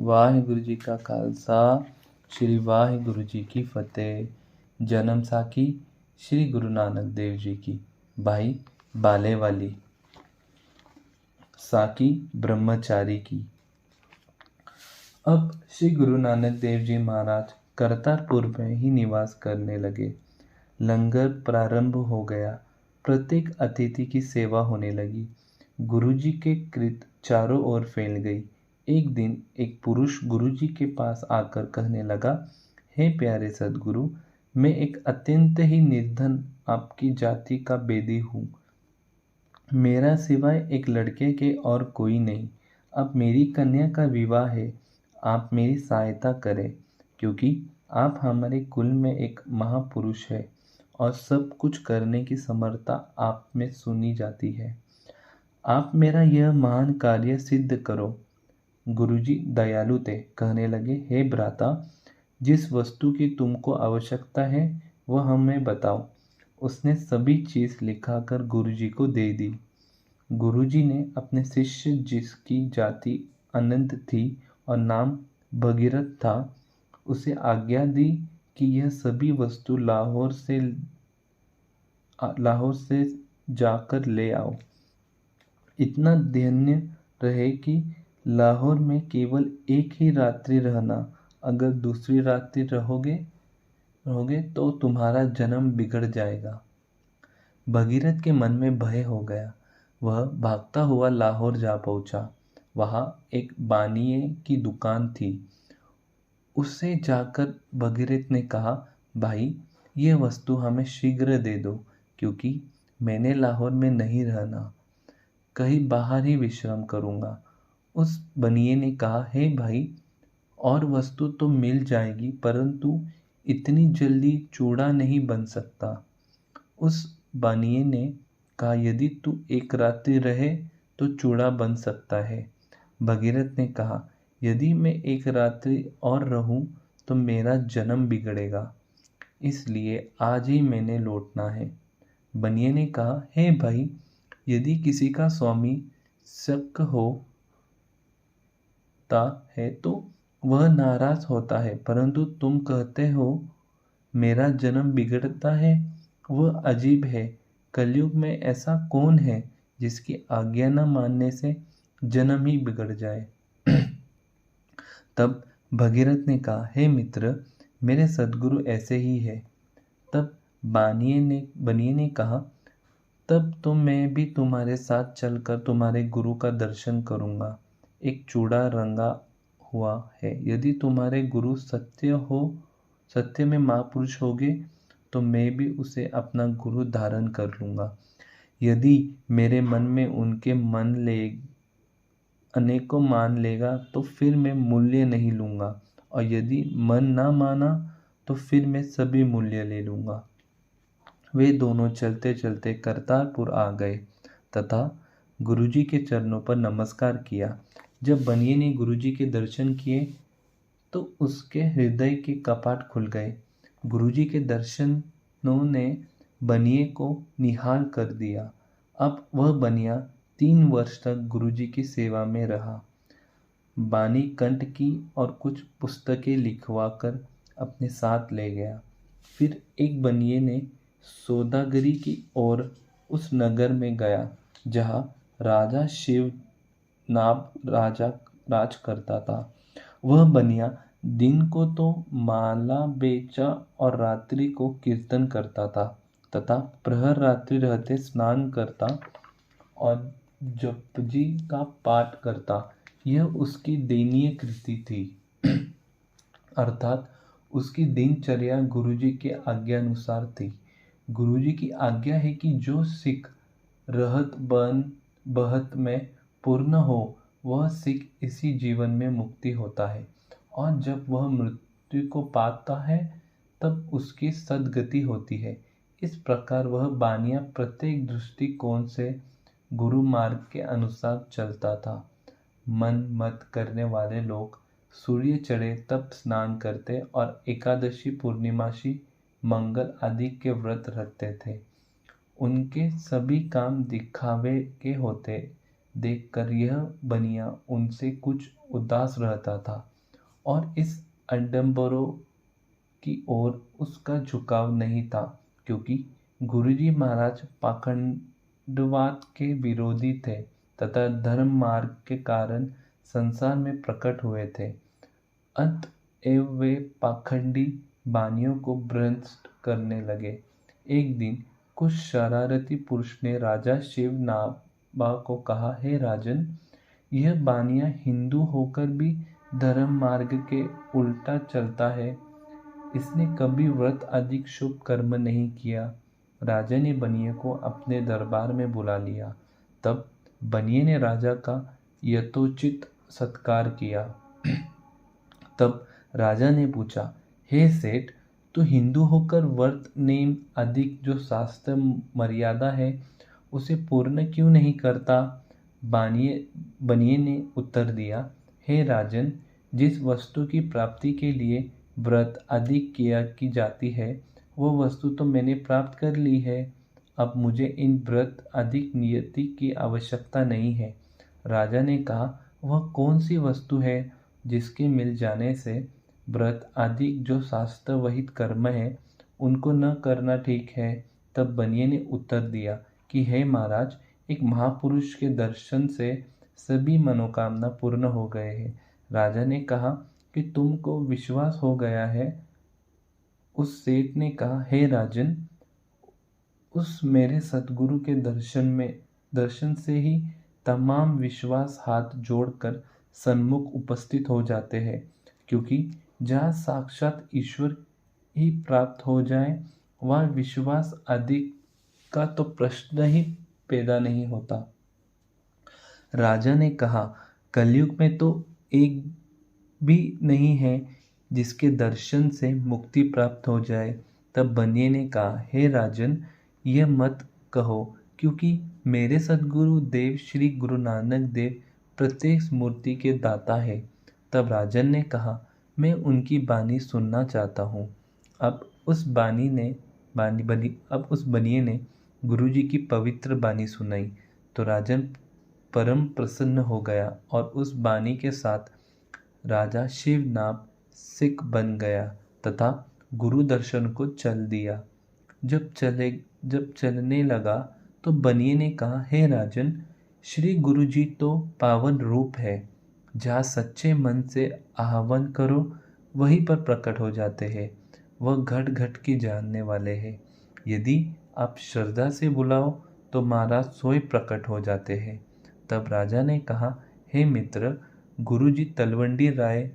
वाहिगुरु जी का खालसा श्री वाहिगुरु जी की फतेह। जन्म साखी श्री गुरु नानक देव जी की। भाई बाले वाली साकी ब्रह्मचारी की। अब श्री गुरु नानक देव जी महाराज करतारपुर में ही निवास करने लगे। लंगर प्रारंभ हो गया। प्रत्येक अतिथि की सेवा होने लगी। गुरुजी के कृत चारों ओर फैल गई। एक दिन एक पुरुष गुरुजी के पास आकर कहने लगा, हे प्यारे सद्गुरु, मैं एक अत्यंत ही निर्धन आपकी जाति का बेदी हूँ। मेरा सिवाय एक लड़के के और कोई नहीं। अब मेरी कन्या का विवाह है। आप मेरी सहायता करें, क्योंकि आप हमारे कुल में एक महापुरुष है और सब कुछ करने की समर्था आप में सुनी जाती है। आप मेरा यह महान कार्य सिद्ध करो। गुरुजी दयालु थे। कहने लगे, हे भ्राता, जिस वस्तु की तुमको आवश्यकता है वह हमें बताओ। उसने सभी चीज लिखाकर गुरुजी को दे दी। गुरुजी ने अपने शिष्य, जिसकी जाति अनंत थी और नाम भगीरथ था, उसे आज्ञा दी कि यह सभी वस्तु लाहौर से जाकर ले आओ। इतना ध्यान रहे कि लाहौर में केवल एक ही रात्रि रहना। अगर दूसरी रात्रि रहोगे तो तुम्हारा जन्म बिगड़ जाएगा। भगीरथ के मन में भय हो गया। वह भागता हुआ लाहौर जा पहुंचा। वहां एक बानिये की दुकान थी। उससे जाकर भगीरथ ने कहा, भाई, यह वस्तु हमें शीघ्र दे दो, क्योंकि मैंने लाहौर में नहीं रहना, कहीं बाहर ही विश्राम करूंगा। उस बनिए ने कहा, हे भाई, और वस्तु तो मिल जाएगी, परंतु इतनी जल्दी चूड़ा नहीं बन सकता। उस बनिए ने कहा, यदि तू एक रात्रि रहे तो चूड़ा बन सकता है। भगीरथ ने कहा, यदि मैं एक रात्रि और रहूं तो मेरा जन्म बिगड़ेगा, इसलिए आज ही मैंने लौटना है। बनिए ने कहा, हे भाई, यदि किसी का स्वामी शक होता है तो वह नाराज होता है, परंतु तुम कहते हो मेरा जन्म बिगड़ता है। वह अजीब है। कलयुग में ऐसा कौन है जिसकी आज्ञा न मानने से जन्म ही बिगड़ जाए। तब भगीरथ ने कहा, हे मित्र, मेरे सद्गुरु ऐसे ही है। तब बनिए ने कहा, तब तो मैं भी तुम्हारे साथ चलकर तुम्हारे गुरु का दर्शन करूंगा। एक चूड़ा रंगा हुआ है। यदि तुम्हारे गुरु सत्य में महापुरुष होगे तो मैं भी उसे अपना गुरु धारण कर लूंगा। यदि मेरे मन में उनके अनेकों मान लेगा तो फिर मैं मूल्य नहीं लूंगा, और यदि मन ना माना तो फिर मैं सभी मूल्य ले लूंगा। वे दोनों चलते चलते करतारपुर आ गए तथा गुरुजी के चरणों पर नमस्कार किया। जब बनिए ने गुरुजी के दर्शन किए तो उसके हृदय के कपाट खुल गए। गुरुजी के दर्शनों ने बनिए को निहाल कर दिया। अब वह बनिया 3 वर्ष तक गुरुजी की सेवा में रहा। बानी कंठ की और कुछ पुस्तकें लिखवाकर अपने साथ ले गया। फिर एक बनिए ने सौदागरी की ओर उस नगर में गया जहाँ राजा शिवनाभ राज करता था। वह बनिया दिन को तो माला बेचा और रात्रि को कीर्तन करता था तथा प्रहर रात्रि रहते स्नान करता और जपजी का पाठ करता। यह उसकी दैनीय कृति थी। अर्थात उसकी दिनचर्या गुरुजी के आज्ञा अनुसार थी। गुरुजी की आज्ञा है कि जो सिख रहत बहत में पूर्ण हो, वह सिख इसी जीवन में मुक्ति होता है, और जब वह मृत्यु को पाता है तब उसकी सद्गति होती है। इस प्रकार वह बानिया प्रत्येक दृष्टिकोण से गुरु मार्ग के अनुसार चलता था। मन मत करने वाले लोग सूर्य चढ़े तब स्नान करते और एकादशी, पूर्णिमासी, मंगल आदि के व्रत रखते थे। उनके सभी काम दिखावे के होते देखकर यह बनिया उनसे कुछ उदास रहता था। और इस आडंबरों की ओर उसका झुकाव नहीं था, क्योंकि गुरुजी महाराज पाखंडवाद के विरोधी थे तथा धर्म मार्ग के कारण संसार में प्रकट हुए थे। अतएव वे पाखंडी बानियों को भ्रष्ट करने लगे। एक दिन कुछ शरारती पुरुष ने राजा शिवनाभा को कहा, हे राजन, यह बानिया हिंदू होकर भी धर्म मार्ग के उल्टा चलता है। इसने कभी व्रत आदि शुभ कर्म नहीं किया। राजा ने बनिए को अपने दरबार में बुला लिया। तब बनिए ने राजा का यथोचित सत्कार किया। तब राजा ने पूछा, हे सेठ, तू हिंदू होकर व्रत नेम आदि जो शास्त्र मर्यादा है उसे पूर्ण क्यों नहीं करता? बनिए ने उत्तर दिया, हे राजन, जिस वस्तु की प्राप्ति के लिए व्रत आदि किया की जाती है वह वस्तु तो मैंने प्राप्त कर ली है। अब मुझे इन व्रत आदि नियति की आवश्यकता नहीं है। राजा ने कहा, वह कौन सी वस्तु है जिसके मिल जाने से व्रत आदि जो शास्त्र वहित कर्म है उनको न करना ठीक है? तब बनिए ने उत्तर दिया कि हे महाराज, एक महापुरुष के दर्शन से सभी मनोकामना पूर्ण हो गए हैं। राजा ने कहा कि तुमको विश्वास हो गया है। उस सेठ ने कहा, हे राजन, उस मेरे सतगुरु के दर्शन से ही तमाम विश्वास हाथ जोड़कर सन्मुख उपस्थित हो जाते हैं, क्योंकि जहाँ साक्षात ईश्वर ही प्राप्त हो जाए वह विश्वास आदि का तो प्रश्न ही पैदा नहीं होता। राजा ने कहा, कलयुग में तो एक भी नहीं है जिसके दर्शन से मुक्ति प्राप्त हो जाए। तब बनिए ने कहा, हे राजन, यह मत कहो, क्योंकि मेरे सद्गुरु देव श्री गुरु नानक देव प्रत्येक मूर्ति के दाता है। तब राजन ने कहा, मैं उनकी बानी सुनना चाहता हूँ। अब उस बनिए ने गुरुजी की पवित्र बानी सुनाई तो राजन परम प्रसन्न हो गया और उस बानी के साथ राजा शिवनाभ सिख बन गया तथा गुरु दर्शन को चल दिया। जब चलने लगा तो बनिए ने कहा, हे राजन, श्री गुरु जी तो पावन रूप है। जहाँ सच्चे मन से आह्वान करो वहीं पर प्रकट हो जाते हैं। वह घट घट की जानने वाले हैं। यदि आप श्रद्धा से बुलाओ तो महाराज स्वयं प्रकट हो जाते हैं। तब राजा ने कहा, हे मित्र, गुरुजी तलवंडी राय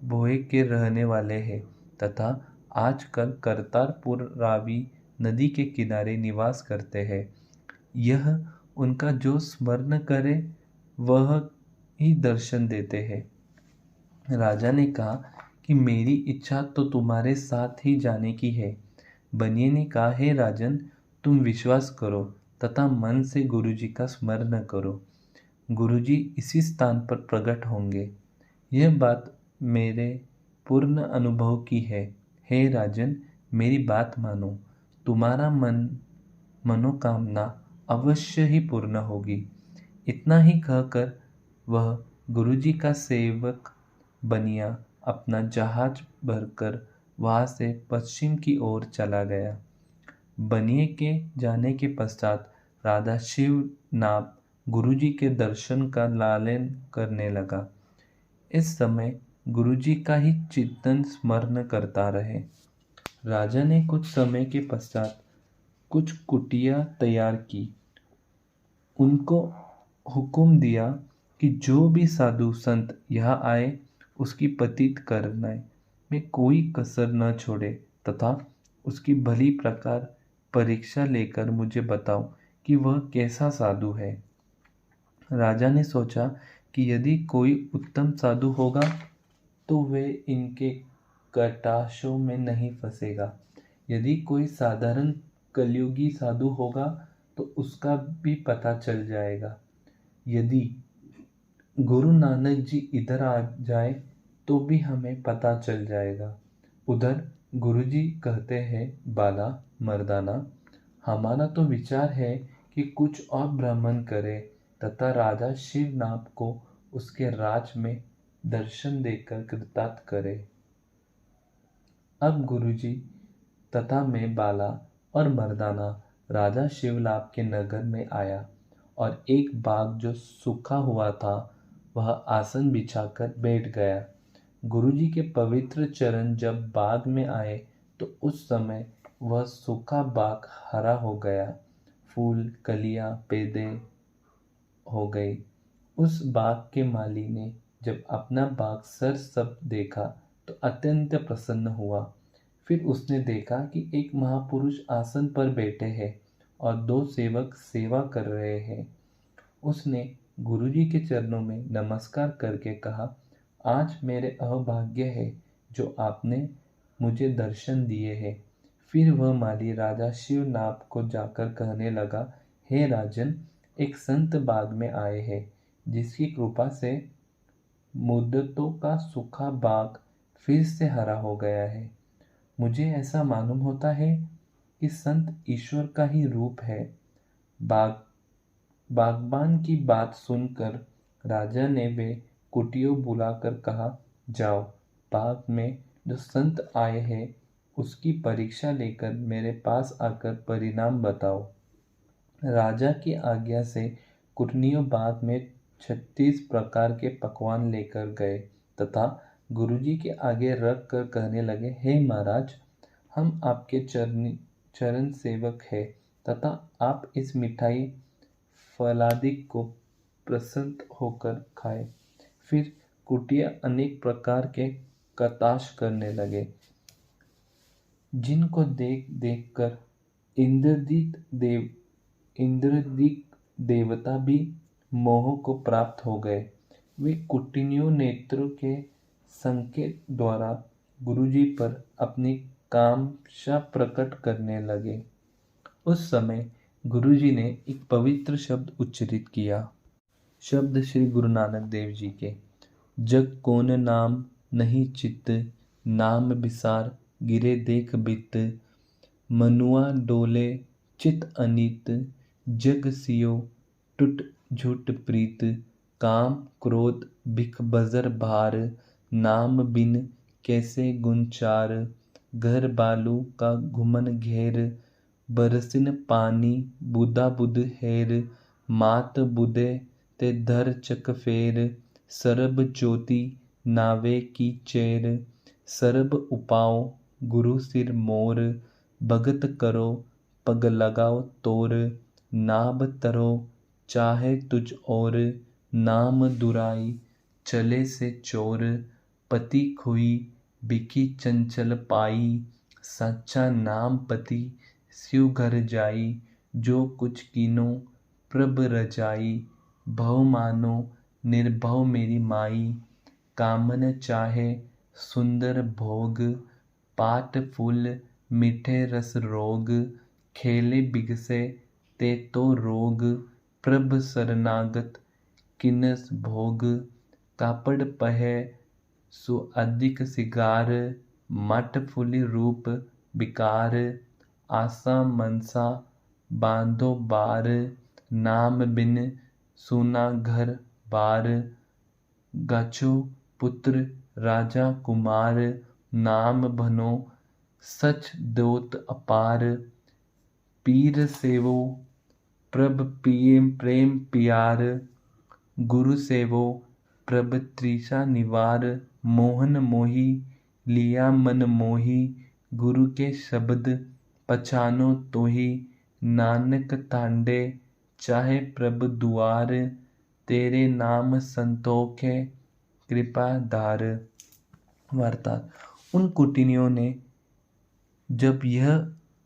भोए के रहने वाले हैं तथा आजकल करतारपुर रावी नदी के किनारे निवास करते हैं। यह उनका जो स्मरण करे वह ही दर्शन देते हैं। राजा ने कहा कि मेरी इच्छा तो तुम्हारे साथ ही जाने की है। बनिए ने कहा, हे राजन, तुम विश्वास करो तथा मन से गुरुजी का स्मरण करो। गुरुजी इसी स्थान पर प्रकट होंगे। यह बात मेरे पूर्ण अनुभव की है। हे राजन, मेरी बात मानो, तुम्हारा मनोकामना अवश्य ही पूर्ण होगी। इतना ही कहकर वह गुरुजी का सेवक बनिया अपना जहाज भरकर वहाँ से पश्चिम की ओर चला गया। बनिए के जाने के पश्चात राधा शिवनाभ गुरुजी के दर्शन का लालन करने लगा। इस समय गुरुजी का ही चिंतन स्मरण करता रहे। राजा ने कुछ समय के पश्चात कुछ कुटिया तैयार की। उनको हुक्म दिया कि जो भी साधु संत यहाँ आए उसकी पतित करने में कोई कसर न छोड़े तथा उसकी भली प्रकार परीक्षा लेकर मुझे बताओ कि वह कैसा साधु है। राजा ने सोचा कि यदि कोई उत्तम साधु होगा तो वे इनके कटाक्षों में नहीं फंसेगा। यदि कोई साधारण कलयुगी साधु होगा तो उसका भी पता चल जाएगा। यदि गुरु नानक जी इधर आ जाए तो भी हमें पता चल जाएगा। उधर गुरुजी कहते हैं, बाला मर्दाना, हमारा तो विचार है कि कुछ और भ्रमण करे तथा राजा शिवनाभ को उसके राज में दर्शन देकर कृतार्थ करे। अब गुरुजी तथा मैं बाला और मर्दाना राजा शिवलाभ के नगर में आया और एक बाघ जो सूखा हुआ था वह आसन बिछाकर बैठ गया। गुरुजी के पवित्र चरण जब बाग में आए तो उस समय वह सूखा बाग हरा हो गया, फूल कलियां पैदे हो गई। उस बाग के माली ने जब अपना बाग सरसब्ज देखा तो अत्यंत प्रसन्न हुआ। फिर उसने देखा कि एक महापुरुष आसन पर बैठे हैं और दो सेवक सेवा कर रहे हैं। उसने गुरुजी के चरणों में नमस्कार करके कहा, आज मेरे अभाग्य है जो आपने मुझे दर्शन दिए हैं। फिर वह माली राजा शिवनाभ को जाकर कहने लगा, हे राजन, एक संत बाग में आए हैं जिसकी कृपा से मुद्दतों का सूखा बाग फिर से हरा हो गया है। मुझे ऐसा मालूम होता है कि संत ईश्वर का ही रूप है। बाग बागबान की बात सुनकर राजा ने वे कुटियों बुलाकर कहा, जाओ बाग में जो संत आए हैं उसकी परीक्षा लेकर मेरे पास आकर परिणाम बताओ। राजा की आज्ञा से कुटनियों बाग में 36 प्रकार के पकवान लेकर गए तथा गुरुजी के आगे रख कर कहने लगे, हे महाराज, हम आपके चरण सेवक हैं तथा आप इस मिठाई फलादि को प्रसन्न होकर खाए। फिर कुटिया अनेक प्रकार के कताश करने लगे जिनको देख देख कर इंद्रदीप देवता भी मोह को प्राप्त हो गए। वे कुटिनियों नेत्रों के संकेत द्वारा गुरुजी पर अपनी कामना प्रकट करने लगे। उस समय गुरुजी ने एक पवित्र शब्द उच्चारित किया। शब्द श्री गुरु नानक देव जी के। जग कौन नाम नहीं चित, नाम बिसार गिरे देख बित। मनुआ डोले चित अनित, जग सियो टूट झूठ प्रीत। काम क्रोध बिख बजर भार, नाम बिन कैसे गुंचार। घर बालू का घुमन घेर, बरसिन पानी बुदा बुद हेर। मात बुदे ते धर चक फेर, सरब ज्योति नावे की चेर। सरब उपाओ गुरु सिर मोर, भगत करो पग लगाओ तोर। नाभ तरो चाहे तुझ और, नाम दुराई चले से चोर। पति खोई बिकी चंचल पाई, सच्चा नाम पति स्यु घर जाई। जो कुछ कीनो प्रभ रजाई, भव मानो निर्भव मेरी माई। कामन चाहे सुंदर भोग, पाट फूल मीठे रस रोग। खेले बिगसे ते तो रोग, प्रभ शरणागत किनस भोग। कापड़ पहे सु अधिक सिगार, मठ फूली रूप बिकार। आशा मनसा बांधो बार, नाम बिन सुना घर बार। गाछो पुत्र राजा कुमार, नाम बनो सच दोत अपार। पीर सेवो प्रभ पिए प्रेम पियार, गुरु सेवो प्रभ तृषा निवार। मोहन मोही लिया मन मोही, गुरु के शब्द पछानो तोही। नानक तांडे चाहे प्रभ दुआर, तेरे नाम संतोखे कृपा धार। वार्ता। उन कुटिनियों ने जब यह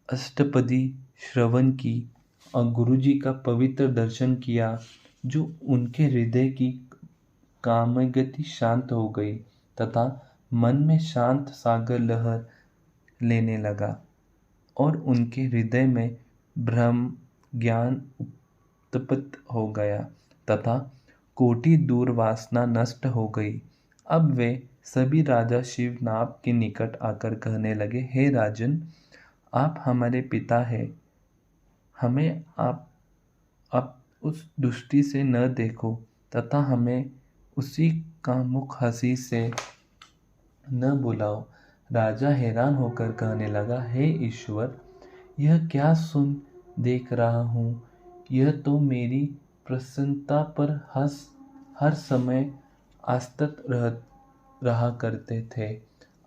अष्टपदी श्रवण की और गुरुजी का पवित्र दर्शन किया, जो उनके हृदय की कामगति शांत हो गई तथा मन में शांत सागर लहर लेने लगा और उनके हृदय में ब्रह्म ज्ञान उत्पन्न हो गया तथा कोटि दूर वासना नष्ट हो गई। अब वे सभी राजा शिवनाभ के निकट आकर कहने लगे, हे राजन, आप हमारे पिता हैं, हमें आप उस दृष्टि से न देखो तथा हमें उसी का मुख हंसी से न बुलाओ। राजा हैरान होकर कहने लगा, हे ईश्वर, यह क्या सुन देख रहा हूँ। यह तो मेरी प्रसन्नता पर हर समय आसक्त रहा करते थे।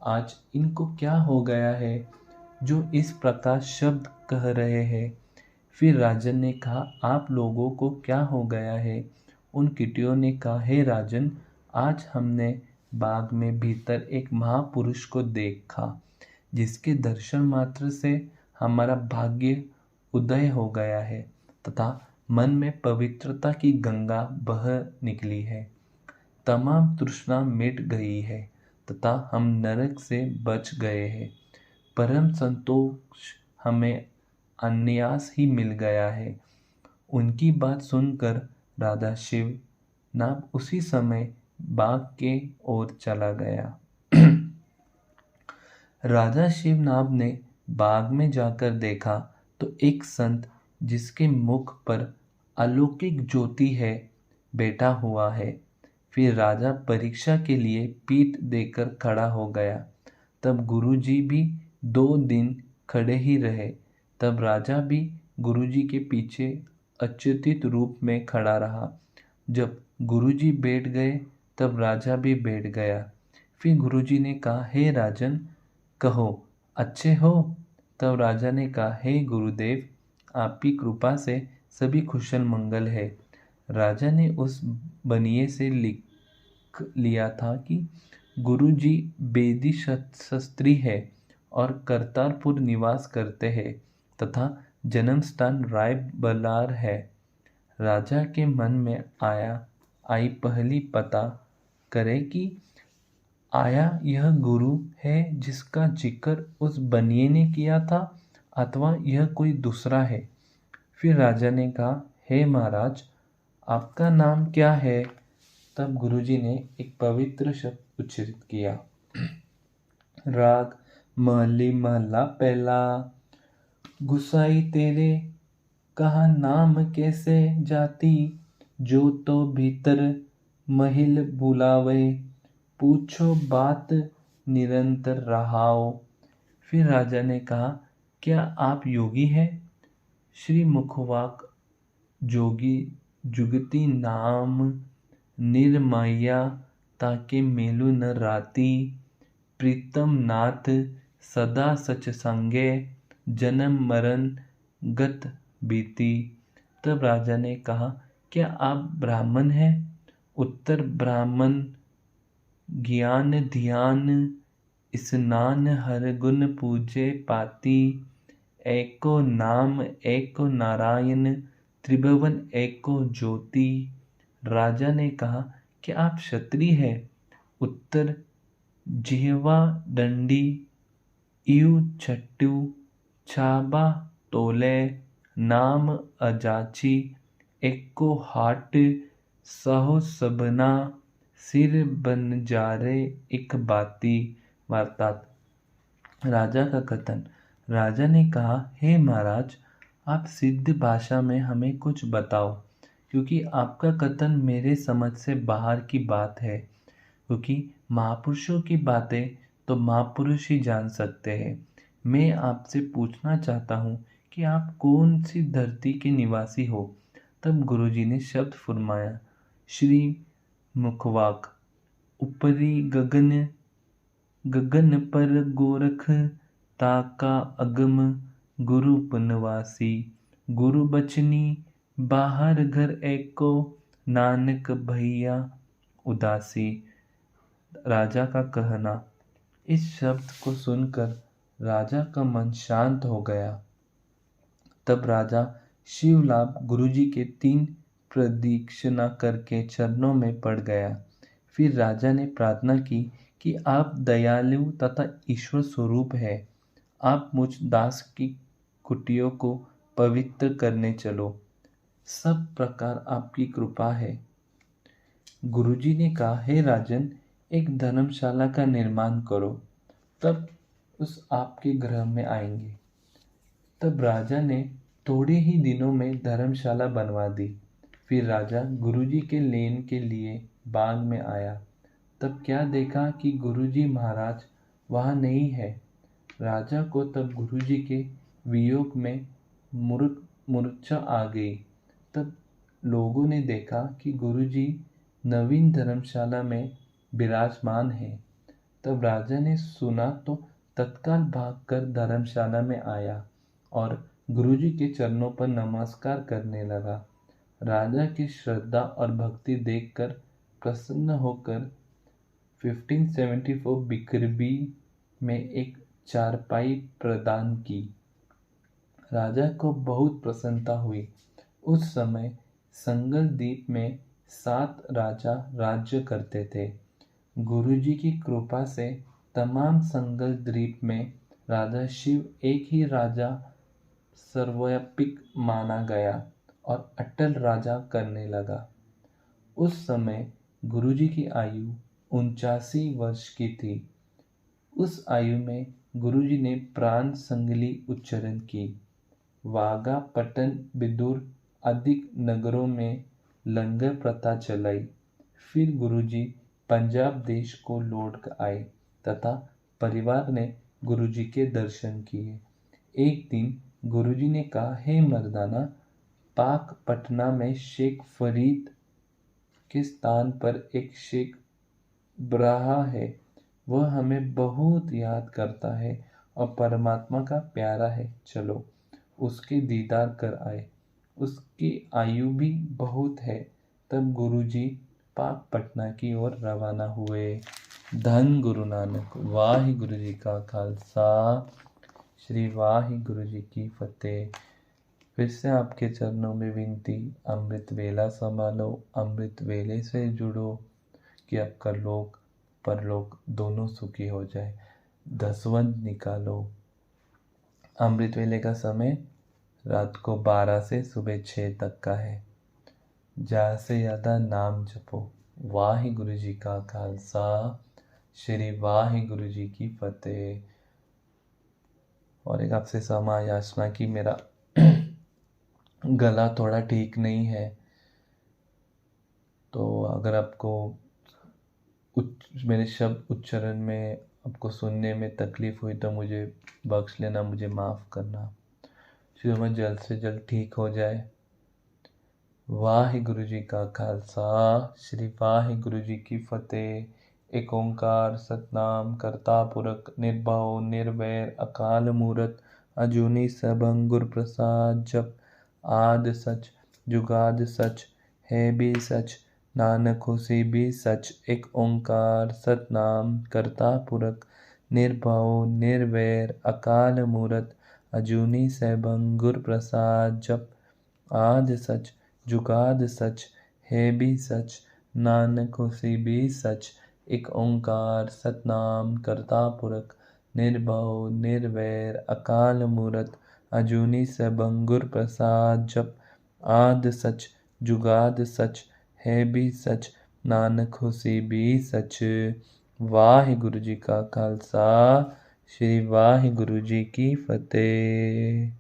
आज इनको क्या हो गया है जो इस प्रकार शब्द कह रहे हैं। फिर राजन ने कहा, आप लोगों को क्या हो गया है। उन कीटियों ने कहा, हे राजन, आज हमने बाग में भीतर एक महापुरुष को देखा जिसके दर्शन मात्र से हमारा भाग्य उदय हो गया है तथा मन में पवित्रता की गंगा बह निकली है। तमाम तृष्णा मिट गई है तथा हम नरक से बच गए हैं। परम संतोष हमें अन्यास ही मिल गया है। उनकी बात सुनकर राधा शिव नाग उसी समय बाग के ओर चला गया। राजा शिवनाभ ने बाग में जाकर देखा तो एक संत जिसके मुख पर अलौकिक ज्योति है बैठा हुआ है। फिर राजा परीक्षा के लिए पीठ देकर खड़ा हो गया। तब गुरुजी भी 2 दिन खड़े ही रहे। तब राजा भी गुरुजी के पीछे अच्युतित रूप में खड़ा रहा। जब गुरुजी बैठ गए तब राजा भी बैठ गया। फिर गुरुजी ने कहा, हे राजन, कहो अच्छे हो। तब राजा ने कहा, हे गुरुदेव, आपकी कृपा से सभी कुशल मंगल है। राजा ने उस बनिए से लिख लिया था कि गुरुजी बेदी शस्त्री है और करतारपुर निवास करते हैं तथा जन्म स्थान राय बलार है। राजा के मन में आई पहली पता करे कि आया यह गुरु है जिसका जिक्र उस बनिए ने किया था अथवा यह कोई दूसरा है। फिर राजा ने कहा, हे महाराज, आपका नाम क्या है। तब गुरुजी ने एक पवित्र शब्द उच्चारित किया, राग महली महला पहला। गुसाई तेरे कहा नाम कैसे जाती, जो तो भीतर महिल बुलावे, पूछो बात निरंतर रहाओ। फिर राजा ने कहा, क्या आप योगी हैं। श्री मुखवाक जोगी जुगति नाम निर्माया, ताके मेलु न राती, प्रीतम नाथ सदा सच संगे, जन्म मरण गत बीती। तब राजा ने कहा, क्या आप ब्राह्मण हैं। उत्तर, ब्राह्मण ज्ञान ध्यान स्नान हर गुण पूजे पाती, एको नाम एको नारायण, त्रिभुवन एको ज्योति। राजा ने कहा, कि आप क्षत्रिय हैं। उत्तर, जिह्वा दंडी इयु छट्टू, छाबा तोले, नाम अजाची, एको हाट, सहो सबना, सिर बन जारे एक बाती। वार्तात राजा का कथन। राजा ने कहा, हे महाराज, आप सिद्ध भाषा में हमें कुछ बताओ, क्योंकि आपका कथन मेरे समझ से बाहर की बात है। क्योंकि महापुरुषों की बातें तो महापुरुष ही जान सकते हैं। मैं आपसे पूछना चाहता हूँ कि आप कौन सी धरती के निवासी हो। तब गुरुजी ने शब्द फरमाया, श्री मुखवाक, ऊपरी गगन, गगन पर गोरख, ताका अगम, गुरु बनवासी, गुरु बचनी, बाहर घर एको, नानक भैया उदासी। राजा का कहना। इस शब्द को सुनकर राजा का मन शांत हो गया। तब राजा शिवलाभ गुरुजी के 3 प्रदक्षिणा करके चरणों में पड़ गया। फिर राजा ने प्रार्थना की कि आप दयालु तथा ईश्वर स्वरूप है। आप मुझ दास की कुटियों को पवित्र करने चलो। सब प्रकार आपकी कृपा है। गुरुजी ने कहा, हे राजन, एक धर्मशाला का निर्माण करो, तब उस आपके ग्रह में आएंगे। तब राजा ने थोड़े ही दिनों में धर्मशाला बनवा दी। फिर राजा गुरुजी के लेन के लिए बाग में आया। तब क्या देखा कि गुरुजी महाराज वहाँ नहीं है। राजा को तब गुरुजी के वियोग में मूर्छा आ गई। तब लोगों ने देखा कि गुरुजी नवीन धर्मशाला में विराजमान है। तब राजा ने सुना तो तत्काल भागकर धर्मशाला में आया और गुरुजी के चरणों पर नमस्कार करने लगा। राजा की श्रद्धा और भक्ति देखकर प्रसन्न होकर 1574 बिकरबी में एक चारपाई प्रदान की। राजा को बहुत प्रसन्नता हुई। उस समय संगल द्वीप में 7 राजा राज्य करते थे। गुरुजी की कृपा से तमाम संगल द्वीप में राजा शिव एक ही राजा सर्वव्यापी माना गया और अटल राजा करने लगा। उस समय गुरुजी की आयु 89 वर्ष की थी। उस आयु में गुरुजी ने प्राण संगली उच्चारण की। वाघा, पटन, बिदुर आदि नगरों में लंगर प्रथा चलाई। फिर गुरुजी पंजाब देश को लौट आए तथा परिवार ने गुरुजी के दर्शन किए। एक दिन गुरुजी ने कहा, हे मर्दाना, पाक पटना में शेख फरीद के स्थान पर एक शेख ब्राहा है। वह हमें बहुत याद करता है और परमात्मा का प्यारा है। चलो उसके दीदार कर आए। उसकी आयु भी बहुत है। तब गुरुजी पाक पटना की ओर रवाना हुए। धन गुरु नानक। वाहिगुरु जी का खालसा, श्री वाहिगुरु जी की फतेह। फिर से आपके चरणों में विनती, अमृत वेला संभालो, अमृत वेले से जुड़ो कि आपका लोक परलोक दोनों सुखी हो जाए। दसवंत निकालो। अमृत वेले का समय रात को 12 से सुबह 6 तक का है। ज़्यादा से ज़्यादा नाम जपो। वाहिगुरु जी का खालसा, श्री वाहिगुरु जी की फतेह। और एक आपसे क्षमा याचना कि मेरा गला थोड़ा ठीक नहीं है, तो अगर आपको मेरे शब्द उच्चारण में आपको सुनने में तकलीफ हुई तो मुझे बख्श लेना, मुझे माफ़ करना। फिर मैं जल्द से जल्द ठीक हो जाए। वाहिगुरु जी का खालसा, श्री वाहिगुरु जी की फतेह। एक ओंकार सतनाम करता पुरख निर्भव निर्वैर अकाल मूरत अजूनी सबंग गुर प्रसाद जप। आद सच जुगाद सच है भी सच नानक होसी भी सच। एक ओंकार सतनाम करता पुरख निर्भव निर्वैर अकाल मूरत अजूनी सबंग गुर प्रसाद जप। आद सच जुगाद सच है भी सच नानक होसी भी सच। एक ओंकार सतनाम करता पुरख निर्भव निर्वैर अकाल मूरत अजूनी सबंग गुर प्रसाद जप। आद सच जुगाद सच है भी सच नानक होसी भी सच। वाहिगुरु जी का खालसा, श्री वाहिगुरु जी की फतेह।